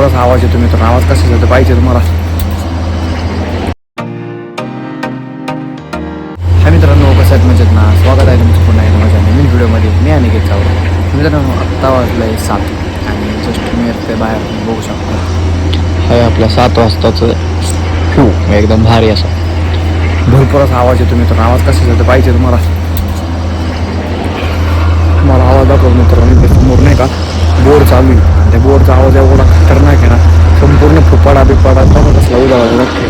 भरपूर असा आवाज येतो मित्रांनो. आवाज कसा येतो पाहिजे तुम्हाला. हा मित्रांनो, कसं आहेत मजेत ना. स्वागत आहे तुमचं पुन्हा एकदा माझ्या नवीन व्हिडिओमध्ये. मी अनिकेत चावडे. मित्रांनो, आत्ता वाजलं आहे 7 आणि जस्ट मी ते बाहेर बघू शकतो. हे आपल्या 7 वाजताचं फ्यू एकदम भारी असा भरपूर असा आवाज येतो मित्रांनो. आवाज कसा येतो पाहिजे तुम्हाला. तुम्हाला आवाज दाखवतो मित्रांनो. ते समोर नाही का बोर चालू आहे आणि त्या बोरचा आवाज एवढा खतरनाक आहे ना. संपूर्ण फुपाडा बिपाडा बघा कसला उजाळा लागते.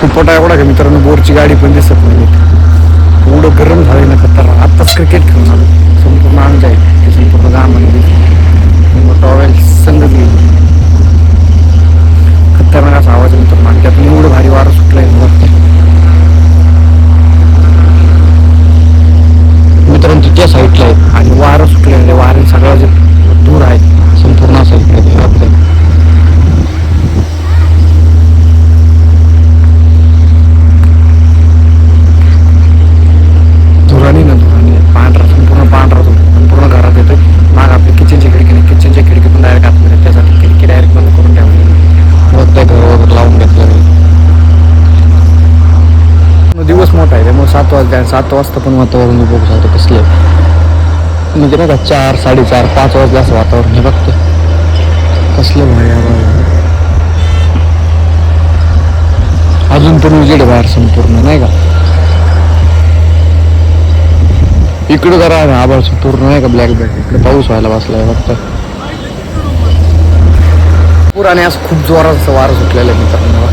फुपाटा एवढा का मित्रांनो, बोरची गाडी पण दिसत नाही. एवढं गरम झालं ना खतरनाक. आत्ताच क्रिकेट खेळून आलो. संपूर्ण अंग आहे ते संपूर्ण घामध्ये टॉवेल संघ गेली. खतरनाक असा आवाज मित्रांनो. आणि त्यातून एवढं भारी वारं सुटलंय मित्रांनो. त्या साईडला आहे आणि वारं सुटलेलं वारे सगळं जे दूर आहे संपूर्ण साईडला आपल्या धुराणी ना धुराणी पांढरा संपूर्ण संपूर्ण घरात येतो. माग आपली किचनची खिडकीतून डायरेक्ट आतमध्ये. त्यासाठी खिडकी डायरेक्ट बंद करून ठेवली. मग त्या घर वगैरे लावून घेतलं. दिवस मोठा आहे त्यामुळे 7 वाजता 7 वाजता पण वातावरण बघू शकतो कसलं म्हणजे नाही का 4, 4:30, 5 वाजले असं वातावरण हे बघतो कसलं भारी आहे. अजून पण उजेड बाहेर संपूर्ण नाही का. इकडं जरा आभाळ पूर्ण नाही का ब्लॅक इकडे पाऊस व्हायला बसलाय फक्त. पुराने असं खूप जोरात असं वारं सुटलेलं आहे मित्रांनो.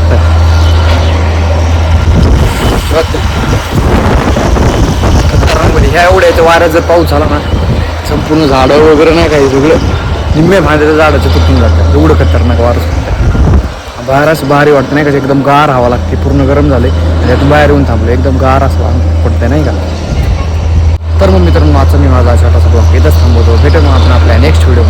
खतरनाक ह्या एवढ्या वाऱ्यात जर पाऊस झाला ना, संपूर्ण झाडं वगैरे नाही काही सगळं निम्मे भांड्याच्या झाडाचे तुटून जातात. एवढं खतरनाक वारं सुटतं. बाहेर असं भारी वाटतं नाही का. एकदम गार हवा लागते. पूर्ण गरम झाले आणि त्यातून बाहेर येऊन थांबलो. एकदम गार असं पडतंय नाही का. तर मग मित्रांनो, आजचा मी माझा छोटासा ब्लॉग इथंच थांबवतो. भेटू मग आपण आपल्या नेक्स्ट व्हिडिओ.